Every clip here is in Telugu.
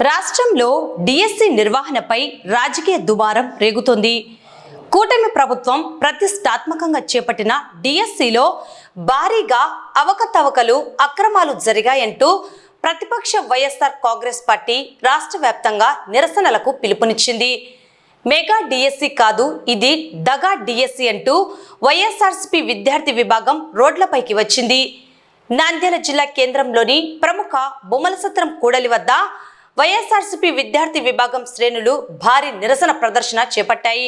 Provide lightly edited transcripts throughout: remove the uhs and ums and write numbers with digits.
రాష్ట్రంలో డిఎస్సి నిర్వహణపై రాజకీయ దుమారం రేగుతోంది. కూటమి ప్రభుత్వం ప్రతిష్టాత్మకంగా చేపట్టిన డిఎస్సిలో భారీగా అవకతవకలు, అక్రమాలు జరిగాయంటూ ప్రతిపక్ష వైఎస్ఆర్ కాంగ్రెస్ పార్టీ రాష్ట్ర వ్యాప్తంగా నిరసనలకు పిలుపునిచ్చింది. మెగా డిఎస్సి కాదు, ఇది దగా డిఎస్సి అంటూ వైఎస్ఆర్సీపీ విద్యార్థి విభాగం రోడ్లపైకి వచ్చింది. నంద్యాల జిల్లా కేంద్రంలోని ప్రముఖ బొమ్మలసత్రం కూడలి వద్ద వైఎస్ఆర్సీపీ విద్యార్థి విభాగం శ్రేణులు భారీ నిరసన ప్రదర్శన చేపట్టాయి.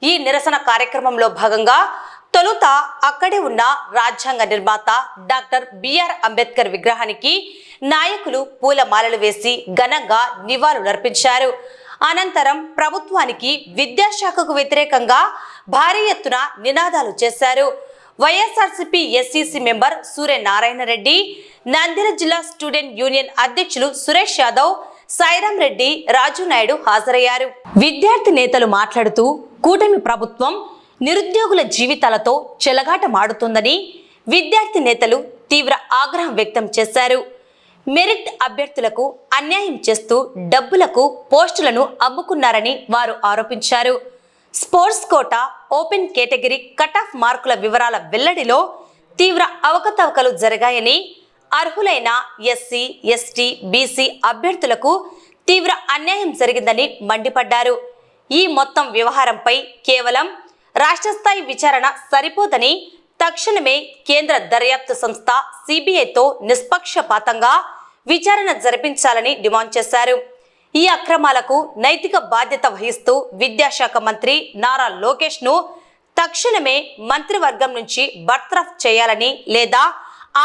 ఈ నిరసన కార్యక్రమంలో భాగంగా తొలుత అక్కడే ఉన్న రాజ్యాంగ నిర్మాత డాక్టర్ బిఆర్ అంబేద్కర్ విగ్రహానికి నాయకులు పూలమాలలు వేసి ఘనంగా నివాళులర్పించారు. అనంతరం ప్రభుత్వానికి విద్యాశాఖకు వ్యతిరేకంగా భారీ ఎత్తున నినాదాలు చేశారు. వైఎస్ఆర్సీపీ ఎస్సీసీ మెంబర్ సూర్యనారాయణ రెడ్డి, నంద్యాల జిల్లా స్టూడెంట్ యూనియన్ అధ్యక్షులు సురేష్ యాదవ్, సాయిరాం రెడ్డి, రాజు నాయుడు హాజరయ్యారు. విద్యార్థి నేతలు మాట్లాడుతూ కూటమి ప్రభుత్వం నిరుద్యోగుల జీవితాలతో చెలగాటమాడుతుందని విద్యార్థి నేతలు తీవ్ర ఆగ్రహం వ్యక్తం చేశారు. మెరిట్ అభ్యర్థులకు అన్యాయం చేస్తూ డబ్బులకు పోస్టులను అమ్ముకున్నారని వారు ఆరోపించారు. Sports quota, open category cut off మార్కుల వివరాల వెల్లడిలో తీవ్ర అవకతవకలు జరిగాయని, అర్హులైన ఎస్సీ, ఎస్టీ, బీసీ అభ్యర్థులకు తీవ్ర అన్యాయం జరిగిందని మండిపడ్డారు. ఈ మొత్తం వ్యవహారంపై కేవలం రాష్ట్ర స్థాయి విచారణ సరిపోదని తక్షణమే కేంద్ర దర్యాప్తు సంస్థ సిబిఐతో నిష్పక్షపాతంగా విచారణ జరిపించాలని డిమాండ్ చేశారు. ఈ అక్రమాలకు నైతిక బాధ్యత వహిస్తూ విద్యాశాఖ మంత్రి నారా లోకేష్ ను తక్షణమే మంత్రివర్గం నుంచి బర్తరఫ్ చేయాలని, లేదా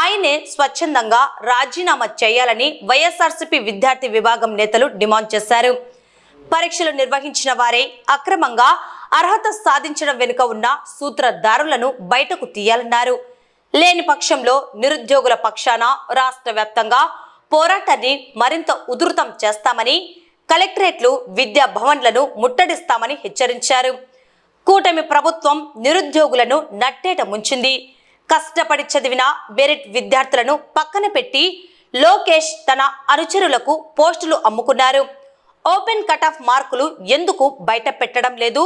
ఆయనే స్వచ్ఛందంగా రాజీనామా చేయాలని వైఎస్ఆర్సీపీ విద్యార్థి విభాగం నేతలు డిమాండ్ చేశారు. పరీక్షలు నిర్వహించిన వారే అక్రమంగా అర్హత సాధించడం వెనుక ఉన్న సూత్రధారులను బయటకు తీయాలన్నారు. లేని పక్షంలో నిరుద్యోగుల పక్షాన రాష్ట్ర వ్యాప్తంగా పోరాటాన్ని మరింత ఉధృతం చేస్తామని, కలెక్టరేట్లు, విద్యా భవన్లను ముట్టడిస్తామని హెచ్చరించారు. కూటమి ప్రభుత్వం నిరుద్యోగులను నట్టేట ముంచింది. కష్టపడి చదివిన మెరిట్ విద్యార్థులను పక్కన పెట్టి లోకేష్ తన అనుచరులకు పోస్టులు అమ్ముకున్నారు. ఓపెన్ కట్ ఆఫ్ మార్కులు ఎందుకు బయట పెట్టడం లేదు?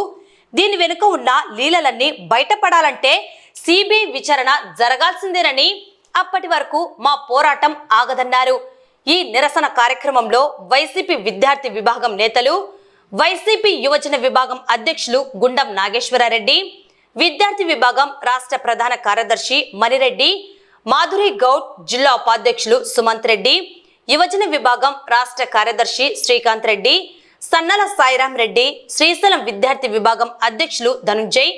దీని వెనుక ఉన్న లీలలన్నీ బయటపడాలంటే సిబిఐ విచారణ జరగాల్సిందేనని, అప్పటి వరకు మా పోరాటం ఆగదన్నారు. ఈ నిరసన కార్యక్రమంలో వైసీపీ విద్యార్థి విభాగం నేతలు, వైసీపీ యువజన విభాగం అధ్యక్షులు గుండం నాగేశ్వరరెడ్డి, విద్యార్థి విభాగం రాష్ట్ర ప్రధాన కార్యదర్శి మణిరెడ్డి, మాధురి గౌడ్, జిల్లా ఉపాధ్యక్షులు సుమంత్ రెడ్డి, యువజన విభాగం రాష్ట్ర కార్యదర్శి శ్రీకాంత్ రెడ్డి, సన్నల సాయిరాం రెడ్డి, శ్రీశైలం విద్యార్థి విభాగం అధ్యక్షులు ధనుంజయ్,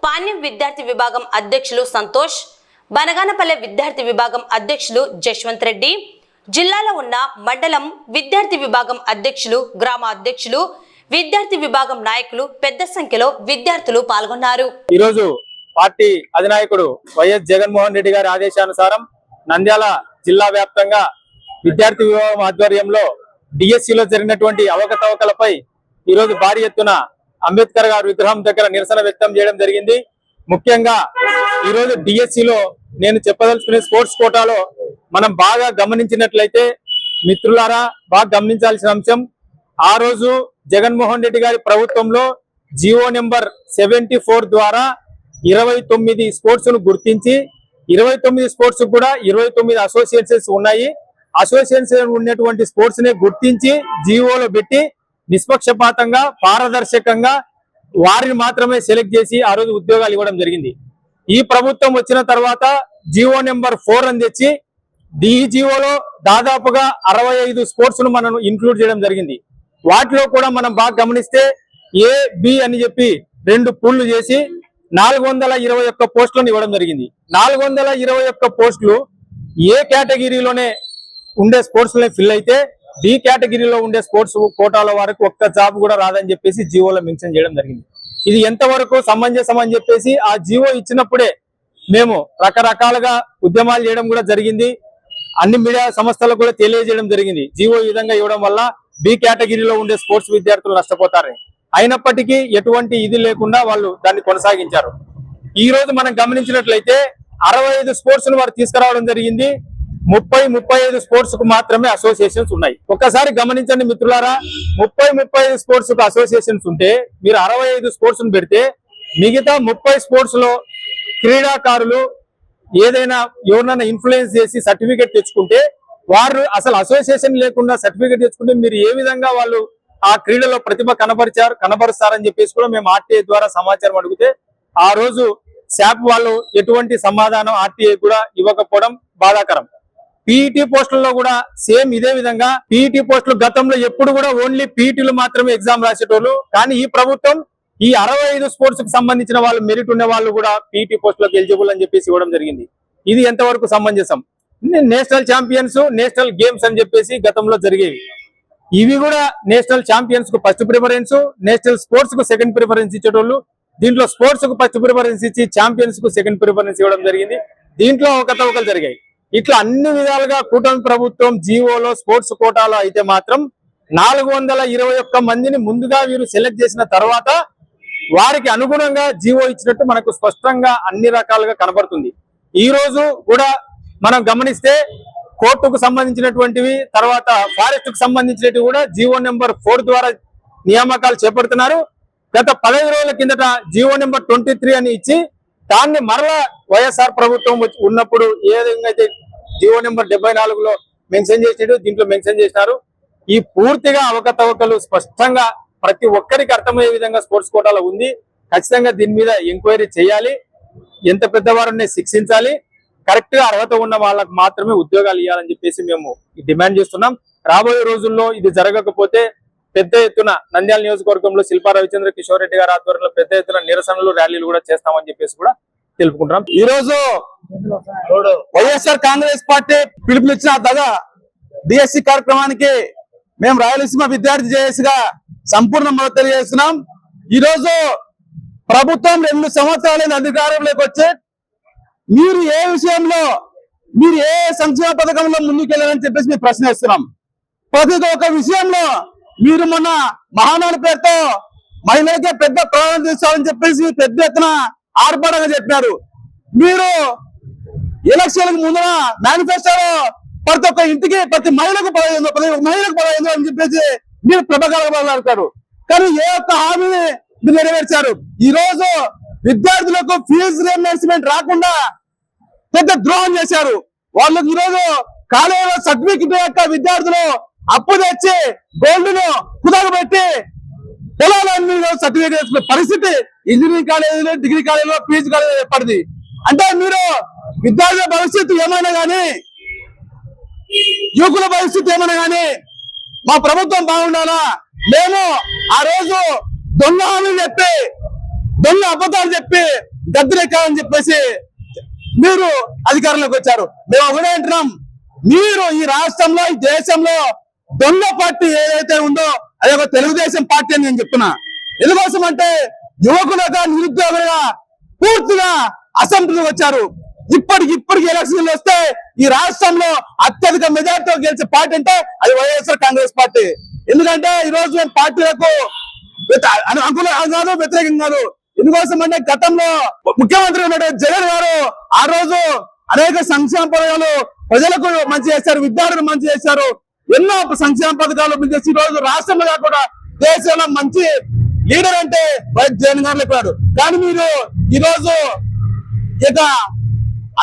పాణ్యం విద్యార్థి విభాగం అధ్యక్షులు సంతోష్, బనగానపల్లె విద్యార్థి విభాగం అధ్యక్షులు జశ్వంత్ రెడ్డి, జిల్లాలో ఉన్న మండలం విద్యార్థి విభాగం అధ్యక్షులు, గ్రామ అధ్యక్షులు, విద్యార్థి విభాగం నాయకులు పెద్ద సంఖ్యలో విద్యార్థులు పాల్గొన్నారు. ఈరోజు పార్టీ అధినాయకుడు వైఎస్ జగన్మోహన్ రెడ్డి గారి ఆదేశానుసారం నంద్యాల జిల్లా వ్యాప్తంగా విద్యార్థి విభాగం ఆధ్వర్యంలో డిఎస్సిలో జరిగినటువంటి అవకతవకలపై ఈరోజు భారీ ఎత్తున అంబేద్కర్ గారి విగ్రహం దగ్గర నిరసన వ్యక్తం చేయడం జరిగింది. ముఖ్యంగా ఈరోజు డిఎస్సిలో నేను చెప్పదలుచుకునే స్పోర్ట్స్ కోటాలో మనం బాగా గమనించినట్లయితే, మిత్రులారా, బాగా గమనించాల్సిన అంశం, ఆ రోజు జగన్మోహన్ రెడ్డి గారి ప్రభుత్వంలో జియో నెంబర్ 74 ద్వారా 29 స్పోర్ట్స్ ను గుర్తించి 29 స్పోర్ట్స్ కూడా 29 అసోసియేషన్స్ ఉన్నాయి. అసోసియేషన్ ఉన్నటువంటి స్పోర్ట్స్ ని గుర్తించి జియోలో పెట్టి నిష్పక్షపాతంగా, పారదర్శకంగా వారిని మాత్రమే సెలెక్ట్ చేసి ఆ రోజు ఉద్యోగాలు ఇవ్వడం జరిగింది. ఈ ప్రభుత్వం వచ్చిన తర్వాత జియో నెంబర్ 4 అని తెచ్చి ఈ జియోలో దాదాపుగా 65 స్పోర్ట్స్ ను మనం ఇంక్లూడ్ చేయడం జరిగింది. వాటిలో కూడా మనం బాగా గమనిస్తే ఏ, బి అని చెప్పి 2 పూల్లు చేసి 421 పోస్టులను ఇవ్వడం జరిగింది. 421 పోస్టులు ఏ కేటగిరీలోనే ఉండే స్పోర్ట్స్ ఫిల్ అయితే బి కేటగిరీలో ఉండే స్పోర్ట్స్ కోటాల వరకు ఒక్క జాబ్ కూడా రాదని చెప్పేసి జియోలో మెన్షన్ చేయడం జరిగింది. ఇది ఎంతవరకు సమంజసం అని చెప్పేసి ఆ జియో ఇచ్చినప్పుడే మేము రకరకాలుగా ఉద్యమాలు చేయడం కూడా జరిగింది. అన్ని మీడియా సంస్థలకు కూడా తెలియజేయడం జరిగింది. జియో ఈ విధంగా ఇవ్వడం వల్ల బి కేటగిరీలో ఉండే స్పోర్ట్స్ విద్యార్థులు నష్టపోతారని. అయినప్పటికీ ఎటువంటి ఇది లేకుండా వాళ్ళు దాన్ని కొనసాగించారు. ఈ రోజు మనం గమనించినట్లయితే 65 స్పోర్ట్స్ ను వారు తీసుకురావడం జరిగింది. 35 స్పోర్ట్స్ కు మాత్రమే అసోసియేషన్స్ ఉన్నాయి. ఒక్కసారి గమనించండి మిత్రులారా, 35 స్పోర్ట్స్ కు అసోసియేషన్స్ ఉంటే మీరు 65 స్పోర్ట్స్ ను పెడితే మిగతా 30 స్పోర్ట్స్ లో క్రీడాకారులు ఏదైనా ఎవరినైనా ఇన్ఫ్లుయెన్స్ చేసి సర్టిఫికేట్ తెచ్చుకుంటే వారు అసలు అసోసియేషన్ లేకుండా సర్టిఫికేట్ తెచ్చుకుంటే మీరు ఏ విధంగా వాళ్ళు ఆ క్రీడలో ప్రతిభ కనబరుస్తారని చెప్పేసి కూడా మేము ఆర్టీఐ ద్వారా సమాచారం అడిగితే ఆ రోజు శాప్ వాళ్ళు ఎటువంటి సమాధానం ఆర్టీఐ కూడా ఇవ్వకపోవడం బాధాకరం. పీఈటీ పోస్టులలో కూడా సేమ్ ఇదే విధంగా పీఈటీ పోస్టులు గతంలో ఎప్పుడు కూడా ఓన్లీ పీఈటీలు మాత్రమే ఎగ్జామ్ రాసేటోళ్ళు, కానీ ఈ ప్రభుత్వం ఈ 65 స్పోర్ట్స్ కు సంబంధించిన వాళ్ళు మెరిట్ ఉన్న వాళ్ళు కూడా పీఈటీ పోస్టులకు ఎలిజిబుల్ అని చెప్పేసి ఇవ్వడం జరిగింది. ఇది ఎంతవరకు సమంజసం? నేషనల్ ఛాంపియన్స్, నేషనల్ గేమ్స్ అని చెప్పేసి గతంలో జరిగేవి. ఇవి కూడా నేషనల్ ఛాంపియన్స్ కు ఫస్ట్ ప్రిఫరెన్స్, నేషనల్ స్పోర్ట్స్ కు సెకండ్ ప్రిఫరెన్స్ ఇచ్చేటోళ్ళు. దీంట్లో స్పోర్ట్స్ కు ఫస్ట్ ప్రిఫరెన్స్ ఇచ్చి ఛాంపియన్స్ కు సెకండ్ ప్రిఫరెన్స్ ఇవ్వడం జరిగింది. దీంట్లో అవకతవకలు జరిగాయి. ఇట్లా అన్ని విధాలుగా కూటమి ప్రభుత్వం జీవోలో స్పోర్ట్స్ కోటాలో అయితే మాత్రం 421 మందిని ముందుగా వీరు సెలెక్ట్ చేసిన తర్వాత వారికి అనుగుణంగా జీవో ఇచ్చినట్టు మనకు స్పష్టంగా అన్ని రకాలుగా కనబడుతుంది. ఈ రోజు కూడా మనం గమనిస్తే కోర్టుకు సంబంధించినటువంటివి, తర్వాత ఫారెస్ట్ కు సంబంధించినవి కూడా జీవో నెంబర్ 4 ద్వారా నియామకాలు చేపడుతున్నారు. గత 15 రోజుల కిందట జీవో నెంబర్ 23 అని ఇచ్చి దాన్ని మరలా వైఎస్ఆర్ ప్రభుత్వం ఉన్నప్పుడు ఏ విధంగా అయితే జీవో నెంబర్ 74లో మెన్షన్ చేసినట్టు దీంట్లో మెన్షన్ చేసినారు. ఈ పూర్తిగా అవకతవకలు స్పష్టంగా ప్రతి ఒక్కరికి అర్థమయ్యే విధంగా స్పోర్ట్స్ కోటాలో ఉంది. ఖచ్చితంగా దీని మీద ఎంక్వైరీ చేయాలి, ఎంత పెద్దవారిని శిక్షించాలి, కరెక్ట్ గా అర్హత ఉన్న వాళ్ళకి మాత్రమే ఉద్యోగాలు ఇవ్వాలని చెప్పేసి మేము డిమాండ్ చేస్తున్నాం. రాబోయే రోజుల్లో ఇది జరగకపోతే పెద్ద ఎత్తున నంద్యాల నియోజకవర్గంలో శిల్పా రవిచంద్ర కిషోర్ రెడ్డి గారి ఆధ్వర్యంలో పెద్ద ఎత్తున నిరసనలు, ర్యాలీలు కూడా చేస్తామని చెప్పేసి కూడా తెలుపుకుంటున్నాం. ఈ రోజు వైఎస్ఆర్ కాంగ్రెస్ పార్టీ పిలుపునిచ్చిన దగా డిఎస్సి కార్యక్రమానికి మేము రాయలసీమ విద్యార్థి జేఏసీగా సంపూర్ణ మద్దతు తెలియజేస్తున్నాం. ఈ రోజు ప్రభుత్వం 2 సంవత్సరాలైన అధికారంలోకి వచ్చి మీరు ఏ విషయంలో, మీరు ఏ సంక్షేమ పథకంలో ముందుకెళ్ళాలని చెప్పేసి మేము ప్రశ్నిస్తున్నాం. ప్రతి ఒక్క విషయంలో మీరు మొన్న మహానాడు పేరుతో మహిళలకే పెద్ద ప్రాణం తీసుకోవాలని చెప్పేసి పెద్ద ఎత్తున ఆర్భాటంగా చెప్పినారు. మీరు ఎలక్షన్లకు ముందున మేనిఫెస్టోలో ప్రతి ఒక్క ఇంటికి ప్రతి మహిళకు 15 అని చెప్పేసి మీరు ప్రభాకరంగా మాట్లాడతారు. కానీ ఏ ఒక్క హామీని మీరు నెరవేర్చారు? ఈ రోజు విద్యార్థులకు ఫీజు రీయింబర్స్మెంట్ రాకుండా పెద్ద ద్రోహం చేశారు. వాళ్ళకి ఈ రోజు కాలేజీలో సర్టిఫికెట్ యొక్క విద్యార్థులు అప్పు తెచ్చి గోల్డ్ ను కుదరబెట్టి పొలాలన్నీ సర్టిఫికేట్ చేసుకునే పరిస్థితి ఇంజనీరింగ్ కాలేజీలో, డిగ్రీ కాలేజీలో, పీజీ కాలేజీలో ఏర్పడింది. అంటే మీరు విద్యార్థుల భవిష్యత్తు ఏమైనా కానీ, యువకుల భవిష్యత్తు ఏమైనా కానీ మా ప్రభుత్వం బాగుండాలా? మేము ఆ రోజు దొంగ హామీలు చెప్పి, దొంగ అబద్ధాలు చెప్పి గద్దెనెక్కాలని చెప్పేసి మీరు అధికారంలోకి వచ్చారు. మేము ఒకటే అంటున్నాం, మీరు ఈ రాష్ట్రంలో, ఈ దేశంలో దొంగ పార్టీ ఏదైతే ఉందో అది ఒక తెలుగుదేశం పార్టీ అని నేను చెప్తున్నా. ఎందుకోసం అంటే యువకులుగా, నిరుద్యోగులుగా పూర్తిగా అసంతృప్తికి వచ్చారు. ఇప్పటికి ఎలక్షన్లు వస్తే ఈ రాష్ట్రంలో అత్యధిక మెజార్టీతో గెలిచే పార్టీ అంటే అది వైఎస్ఆర్ కాంగ్రెస్ పార్టీ. ఎందుకంటే ఈ రోజు మేము పార్టీలకు అనుకూలంగా కాదు, వ్యతిరేకంగా కాదు. ఎందుకోసం అంటే గతంలో ముఖ్యమంత్రి ఉన్నటువంటి జగన్ గారు ఆ రోజు అనేక సంక్షేమ పథకాలు ప్రజలకు మంచి చేశారు, విద్యార్థులకు మంచి చేశారు, ఎన్నో సంక్షేమ పథకాలు చేసి ఈ రోజు రాష్ట్రంలో కాకుండా దేశంలో మంచి లీడర్ అంటే వైఎస్ జగన్ గారు చెప్పారు. కానీ మీరు ఈ రోజు ఇక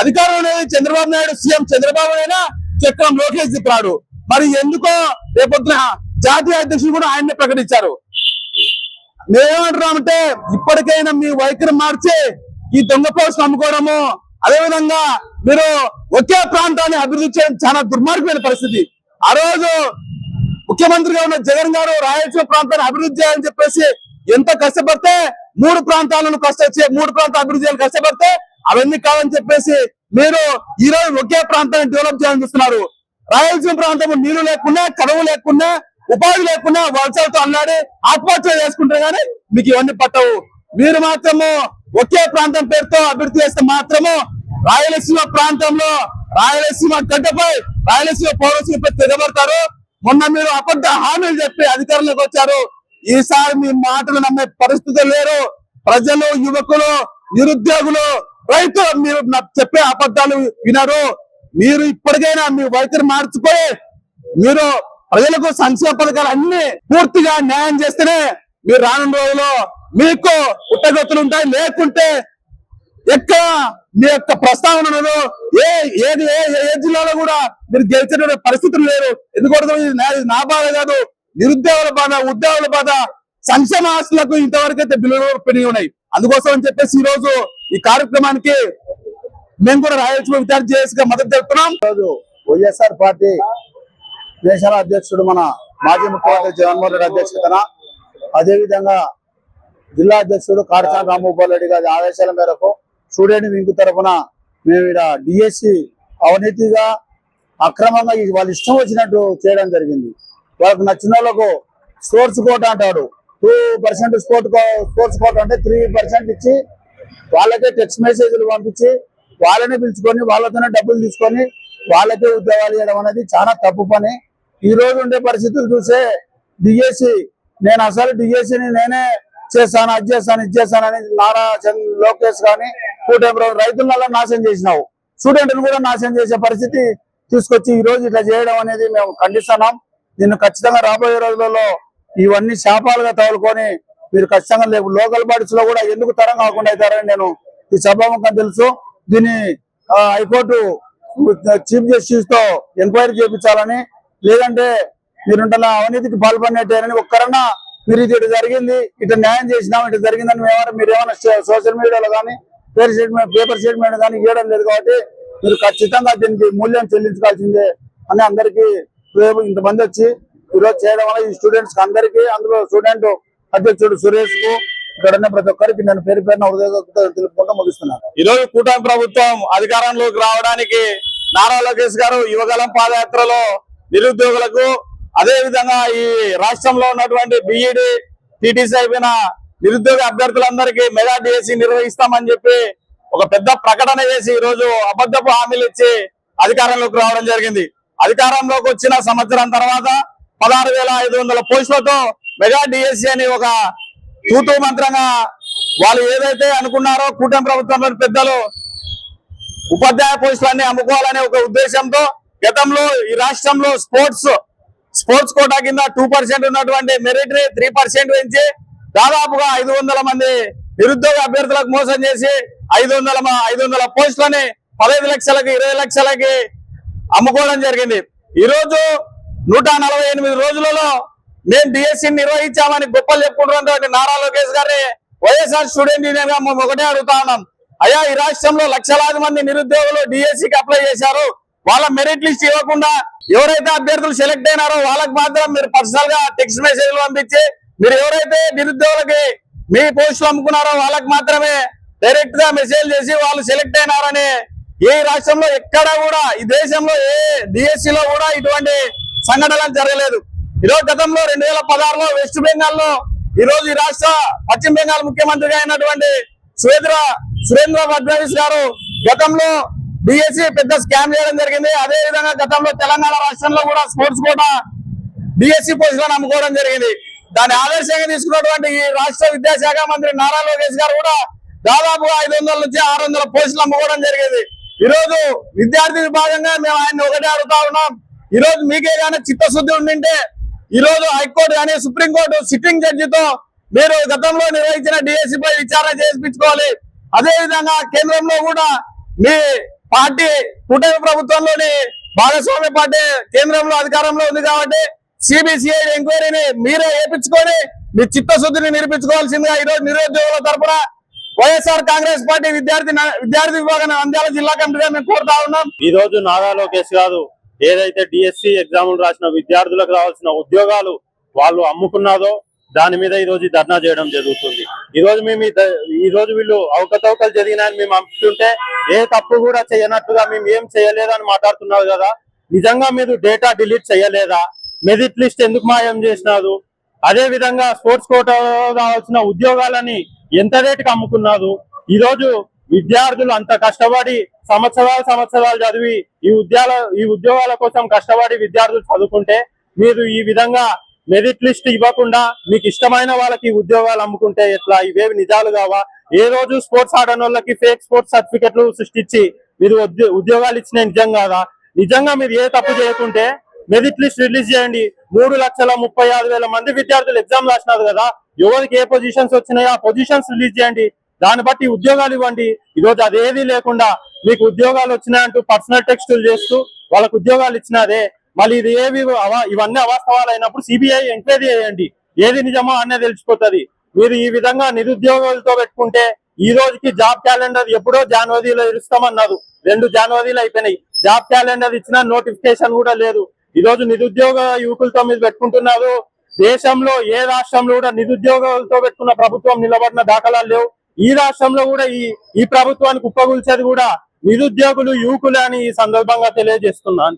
అధికారం అనేది చంద్రబాబు నాయుడు, సీఎం చంద్రబాబు నాయుడు చక్రం లోకేష్ తిప్పాడు. మరి ఎందుకో రేపొద్దున జాతీయ అధ్యక్షులు కూడా ఆయన్నే ప్రకటించారు. మేమేమంటున్నామంటే ఇప్పటికైనా మీ వైఖరి మార్చి ఈ దొంగ పోస్టులు అమ్ముకోవడము, అదేవిధంగా మీరు ఒకే ప్రాంతాన్ని అభివృద్ధి చేయడం చాలా దుర్మార్గమైన పరిస్థితి. ఆ రోజు ముఖ్యమంత్రిగా ఉన్న జగన్ గారు రాయలసీమ ప్రాంతాన్ని అభివృద్ధి చేయాలని చెప్పేసి ఎంత కష్టపడితే 3 ప్రాంతాలను అభివృద్ధి చేయాలని కష్టపడితే అవన్నీ కావాలని చెప్పేసి మీరు ఈ రోజు ఒకే ప్రాంతాన్ని డెవలప్ చేయాలని చూస్తున్నారు. రాయలసీమ ప్రాంతం నీళ్లు లేకుండా, కరువు లేకుండా, ఉపాధి లేకుండా వర్షాలతో అల్లాడి ఆత్మహత్య చేసుకుంటారు. కానీ మీకు ఇవన్నీ పట్టవు. మీరు మాత్రము ఒకే ప్రాంతం పేరుతో అభివృద్ధి చేస్తే మాత్రము రాయలసీమ ప్రాంతంలో, రాయలసీమ గడ్డపై, రాయలసీమ పౌరసీమపై తిరగబడతారు. మొన్న మీరు అబద్ధ హామీలు చెప్పి అధికారంలోకి వచ్చారు. ఈసారి మీ మాటలు నమ్మే పరిస్థితులు లేరు. ప్రజలు, యువకులు, నిరుద్యోగులు, రైతులు మీరు చెప్పే అబద్ధాలు వినరు. మీరు ఇప్పటికైనా మీ వైఖరి మార్చుకొని మీరు ప్రజలకు సంక్షేమ పథకాలు అన్ని పూర్తిగా న్యాయం చేస్తేనే మీరు రానున్న రోజుల్లో మీకు పుట్టగొత్తులు ఉంటాయి. లేకుంటే ఎక్కడ మీ యొక్క ప్రస్తావన ఉండదు. ఏ జిల్లాలో కూడా మీరు గెలిచేటువంటి పరిస్థితులు లేరు. ఎందుకంటే ఇది నా బాధ కాదు, నిరుద్యోగుల బాధ, ఉద్యోగుల బాధ. సంక్షేమ ఆస్తులకు ఇంతవరకు అయితే బిల్లులు పెరిగి ఉన్నాయి. అందుకోసం అని చెప్పేసి ఈ రోజు ఈ కార్యక్రమానికి మేము కూడా రాయలసీమ విద్యార్థి జేఏసీగా మద్దతు తెలుపుతున్నాం. ఈరోజు వైఎస్ఆర్ పార్టీ దేశాల అధ్యక్షుడు మన మాజీ ముఖ్యమంత్రి జగన్మోహన్ రెడ్డి అధ్యక్షతన, అదేవిధంగా జిల్లా అధ్యక్షుడు కారసాని రామ్మోహన్ రెడ్డి గారి ఆదేశాల మేరకు స్టూడెంట్ వింగ్ తరఫున మేము ఇక్కడ డిఎస్సి అవినీతిగా అక్రమంగా వాళ్ళు ఇష్టం వచ్చినట్టు చేయడం జరిగింది. వాళ్ళకు నచ్చిన వాళ్ళకు స్పోర్ట్స్ కోట అంటాడు, 2% స్పోర్ట్స్ కోట అంటే 3% ఇచ్చి వాళ్ళకే టెక్స్ట్ మెసేజ్లు పంపించి వాళ్ళని పిలుచుకొని వాళ్ళతోనే డబ్బులు తీసుకొని వాళ్ళకే ఉద్యోగాలు ఇవ్వడం అనేది చాలా తప్పు పని. ఈ రోజు ఉండే పరిస్థితులు చూసే డిఎస్సి నేను అసలు డిఎస్సిని నేనే చేస్తాను, అది చేస్తాను, ఇది చేస్తానని నారా లోకేష్ కానీ కూటమి రైతుల నాశనం చేసినావు, స్టూడెంట్ను కూడా నాశనం చేసే పరిస్థితి తీసుకొచ్చి ఈ రోజు ఇట్లా చేయడం అనేది మేము ఖండిస్తున్నాం. దీన్ని ఖచ్చితంగా రాబోయే రోజులలో ఇవన్నీ శాపాలుగా తగులుకొని మీరు ఖచ్చితంగా లోకల్ బాడీస్ లో కూడా ఎందుకు తరం కాకుండా అవుతారని నేను ఈ సభాముఖం తెలుసు. దీన్ని హైకోర్టు చీఫ్ జస్టిస్ తో ఎంక్వైరీ చేయించాలని, లేదంటే మీరుంటున్న అవినీతికి పాల్పడినట్టేనని ఒక్కరన్నా మీరు ఇది ఇటు జరిగింది, ఇటు న్యాయం చేసినాం, ఇటు జరిగిందని మీరు ఏమైనా సోషల్ మీడియాలో కానీ పేపర్ స్టేట్మెంట్ కానీ ఇవ్వడం లేదు. కాబట్టి మీరు ఖచ్చితంగా దీనికి మూల్యం చెల్లించాల్సిందే అని అందరికీ ఇంతమంది వచ్చి ఈరోజు చేయడం వల్ల ఈ స్టూడెంట్స్ అందరికీ, అందులో స్టూడెంట్ అధ్యక్షుడు సురేష్ కు ఇక్కడ ప్రతి ఒక్కరికి నేను పేరు పేరున హృదయపూర్వకంగా తెలుపుకుంటూ ముగిస్తున్నాను. ఈ రోజు కూటమి ప్రభుత్వం అధికారంలోకి రావడానికి నారా లోకేష్ గారు యువగలం పాదయాత్రలో నిరుద్యోగులకు, అదే విధంగా ఈ రాష్ట్రంలో ఉన్నటువంటి బిఈడి టీటీసీ అయిపోయిన నిరుద్యోగ అభ్యర్థులందరికీ మెగా డిఎస్సి నిర్వహిస్తామని చెప్పి ఒక పెద్ద ప్రకటన చేసి ఈ రోజు అబద్ధపు హామీలు ఇచ్చి అధికారంలోకి రావడం జరిగింది. అధికారంలోకి వచ్చిన సంవత్సరం తర్వాత 16,500 పోస్టులతో మెగా డిఎస్సి అని ఒక తూతూ మంత్రంగా వాళ్ళు ఏదైతే అనుకున్నారో కూటమి ప్రభుత్వంలోని పెద్దలు ఉపాధ్యాయ పోస్టులన్నీ అమ్ముకోవాలనే ఒక ఉద్దేశంతో గతంలో ఈ రాష్ట్రంలో స్పోర్ట్స్ కోటా కింద 2% ఉన్నటువంటి మెరిటరీ 3% పెంచి దాదాపుగా 500 మంది నిరుద్యోగ అభ్యర్థులకు మోసం చేసి 500 పోస్టులని 15 లక్షలకి 20 లక్షలకి అమ్ముకోవడం జరిగింది. ఈ రోజు 148 రోజులలో మేము డిఎస్సి నిర్వహించామని గొప్పలు చెప్పుకుంటున్నటువంటి నారా లోకేష్ గారిని వైఎస్ఆర్ స్టూడెంట్ యూనియన్ గా మేము ఒకటే అడుగుతా ఉన్నాం. అయ్యా, ఈ రాష్ట్రంలో లక్షలాది మంది నిరుద్యోగులు డిఎస్సికి అప్లై చేశారు. వాళ్ళ మెరిట్ లిస్ట్ ఇవ్వకుండా ఎవరైతే అభ్యర్థులు సెలెక్ట్ అయినారో వాళ్ళకి మాత్రం మీరు పర్సనల్ గా టెక్స్ట్ మెసేజ్లు పంపించి, మీరు ఎవరైతే నిరుద్యోగులకి మీ పోస్టులు అమ్ముకున్నారో వాళ్ళకి మాత్రమే డైరెక్ట్ గా మెసేజ్ చేసి వాళ్ళు సెలెక్ట్ అయినారని ఏ రాష్ట్రంలో ఎక్కడ కూడా ఈ దేశంలో ఏ డిఎస్సిలో కూడా ఇటువంటి సంఘటనలు జరగలేదు. ఈరోజు గతంలో 2016లో వెస్ట్ బెంగాల్ లో ఈ రోజు ఈ రాష్ట్ర పశ్చిమ బెంగాల్ ముఖ్యమంత్రిగా అయినటువంటి సురేంద్ర ఫడ్నవీస్ గారు గతంలో డిఎస్సి పెద్ద స్కామ్ చేయడం జరిగింది. అదే విధంగా గతంలో తెలంగాణ రాష్ట్రంలో కూడా స్పోర్ట్స్ కోటా డిఎస్సి పోస్టులను అమ్ముకోవడం జరిగింది. దాన్ని ఆదర్శంగా తీసుకున్నటువంటి ఈ రాష్ట్ర విద్యాశాఖ మంత్రి నారా లోకేష్ గారు కూడా దాదాపుగా 500 నుంచి 600 పోస్టులు అమ్ముకోవడం జరిగింది. ఈ రోజు విద్యార్థి విభాగంగా మేము ఆయన్ని ఒకటే అడుగుతా ఉన్నాం. ఈ రోజు మీకే కానీ చిత్తశుద్ధి ఉండింటే ఈ రోజు హైకోర్టు కానీ సుప్రీంకోర్టు సిట్టింగ్ జడ్జితో మీరు గతంలో నిర్వహించిన డిఎస్సి పై విచారణ చేయించుకోవాలి. అదే విధంగా కేంద్రంలో కూడా మీ పార్టీ కూటమి ప్రభుత్వంలోని భాగస్వామ్య పార్టీ కేంద్రంలో అధికారంలో ఉంది కాబట్టి సిబిసిఐ ఎంక్వైరీని మీరే వేయించుకొని మీ చిత్తశుద్ధిని నిరూపించుకోవాల్సిందిగా ఈ రోజు నిరుద్యోగుల తరఫున వైఎస్ఆర్ కాంగ్రెస్ పార్టీ విద్యార్థి విభాగం నంద్యాల జిల్లా కమిటీగా మేము కోరుతా ఉన్నాం. ఈ రోజు నారా లోకేష్ గారు ఏదైతే డిఎస్సి ఎగ్జాములు రాసిన విద్యార్థులకు రావాల్సిన ఉద్యోగాలు వాళ్ళు అమ్ముకున్నాదో దాని మీద ఈ రోజు ధర్నా చేయడం జరుగుతుంది. ఈ రోజు వీళ్ళు అవకతవకలు జరిగినాయని మేము అంటుంటే ఏ తప్పు కూడా చేయనట్టుగా మేము ఏం చేయలేదని మాట్లాడుతున్నారు కదా. నిజంగా మీరు డేటా డిలీట్ చేయలేదా? మెరిట్ లిస్ట్ ఎందుకు మాయం చేసినారు? అదే విధంగా స్పోర్ట్స్ కోటా రావాల్సిన ఉద్యోగాలని ఎంత రేటుకి అమ్ముకున్నారు? ఈ రోజు విద్యార్థులు అంత కష్టపడి సంవత్సరాలు చదివి ఈ ఉద్యోగాల కోసం కష్టపడి విద్యార్థులు చదువుకుంటే మీరు ఈ విధంగా మెరిట్ లిస్ట్ ఇవ్వకుండా మీకు ఇష్టమైన వాళ్ళకి ఉద్యోగాలు అమ్ముకుంటే ఎట్లా? ఇవేవి నిజాలు కావా? ఏ రోజు స్పోర్ట్స్ ఆడని వాళ్ళకి ఫేక్ స్పోర్ట్స్ సర్టిఫికెట్లు సృష్టించి మీరు ఉద్యోగాలు ఇచ్చిన నిజం కాదా? నిజంగా మీరు ఏ తప్పు చేయకుంటే మెరిట్ లిస్ట్ రిలీజ్ చేయండి. 3,36,000 మంది విద్యార్థులు ఎగ్జామ్ రాసినారు కదా, ఎవరికి ఏ పొజిషన్స్ వచ్చినాయో ఆ పొజిషన్స్ రిలీజ్ చేయండి. దాన్ని బట్టి ఉద్యోగాలు ఇవ్వండి. ఈరోజు అదేది లేకుండా మీకు ఉద్యోగాలు వచ్చినాయంటూ పర్సనల్ టెక్స్టులు చేస్తూ వాళ్ళకు ఉద్యోగాలు ఇచ్చినారే. మళ్ళీ ఇది ఇవన్నీ అవాస్తవాలు అయినప్పుడు సిబిఐ ఎంక్వైరీ చేయండి. ఏది నిజమో అనే తెలిసిపోతుంది. మీరు ఈ విధంగా నిరుద్యోగులతో పెట్టుకుంటే ఈ రోజుకి జాబ్ క్యాలెండర్ ఎప్పుడో జనవరిలో ఇస్తామన్నారు. 2 జనవరిలు అయిపోయినాయి. జాబ్ క్యాలెండర్ ఇచ్చిన నోటిఫికేషన్ కూడా లేదు. ఈ రోజు నిరుద్యోగ యువకులతో మీరు పెట్టుకుంటున్నారు. దేశంలో ఏ రాష్ట్రంలో కూడా నిరుద్యోగులతో పెట్టుకున్న ప్రభుత్వం నిలబడిన దాఖలాలు లేవు. ఈ రాష్ట్రంలో కూడా ఈ ప్రభుత్వానికి కుప్పగూల్చేది కూడా నిరుద్యోగులు యువకులు అని ఈ సందర్భంగా తెలియజేస్తున్నాను.